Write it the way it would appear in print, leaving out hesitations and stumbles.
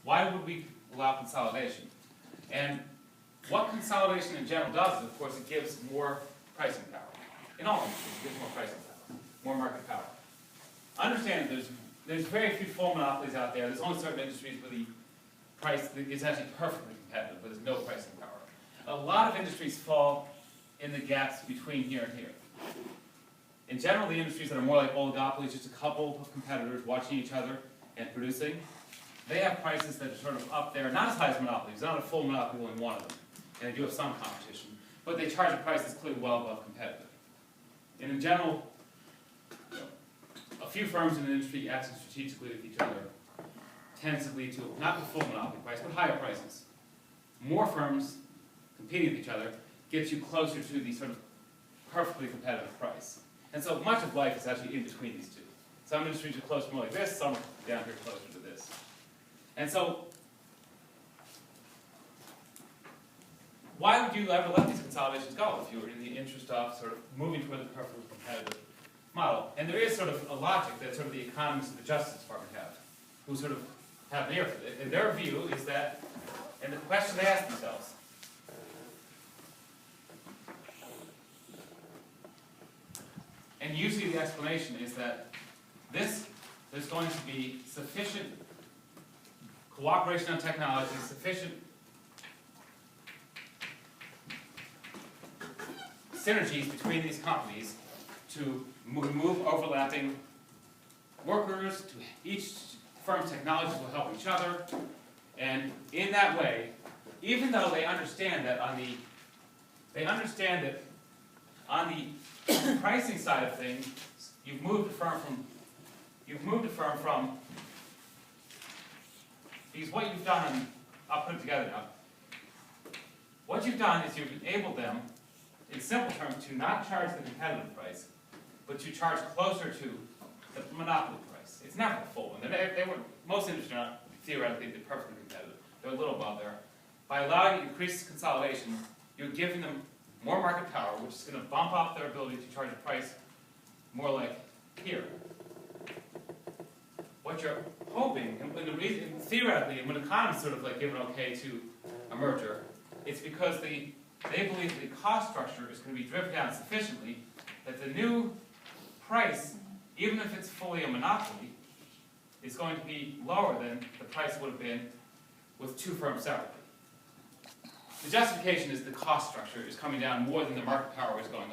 why would we allow consolidation? And what consolidation in general does is, of course, it gives more pricing power. In all industries, it gives more pricing power, more market power. Understand that there's very few full monopolies out there. There's only certain industries where the price is actually perfectly competitive, but there's no pricing power. A lot of industries fall in the gaps between here and here. In general, the industries that are more like oligopolies, just a couple of competitors watching each other and producing, they have prices that are sort of up there, not as high as monopolies. They're not a full monopoly, only one of them. And they do have some competition. But they charge a price that's clearly well above competitive. And in general, a few firms in an industry acting strategically with each other tends to lead to not the full monopoly price, but higher prices. More firms competing with each other gets you closer to the sort of perfectly competitive price. And so much of life is actually in between these two. Some industries are closer more like this, some are down here closer to this. And so, why would you ever let these consolidations go if you were in the interest of sort of moving toward the perfectly competitive model? And there is sort of a logic that sort of the economists of the Justice Department have, who sort of have an ear for it. And their view is that, and the question they ask themselves, and usually the explanation is that there's going to be sufficient cooperation on technology, sufficient synergies between these companies to remove overlapping workers, to each firm's technologies will help each other, and in that way, even though they understand that on the pricing side of things, you've moved the firm from, because what you've done, I'll put it together now, what you've done is you've enabled them, in simple terms, to not charge the competitive price, but to charge closer to the monopoly price. It's never the full one. Most industries are not theoretically perfectly competitive. They're a little above there. By allowing increased consolidation, you're giving them more market power, which is going to bump up their ability to charge a price more like here. What you're hoping, and the reason, theoretically, when economists sort of like give an okay to a merger, it's because they believe that the cost structure is going to be driven down sufficiently that the new price, even if it's fully a monopoly, is going to be lower than the price would have been with two firms separately. The justification is the cost structure is coming down more than the market power is going up.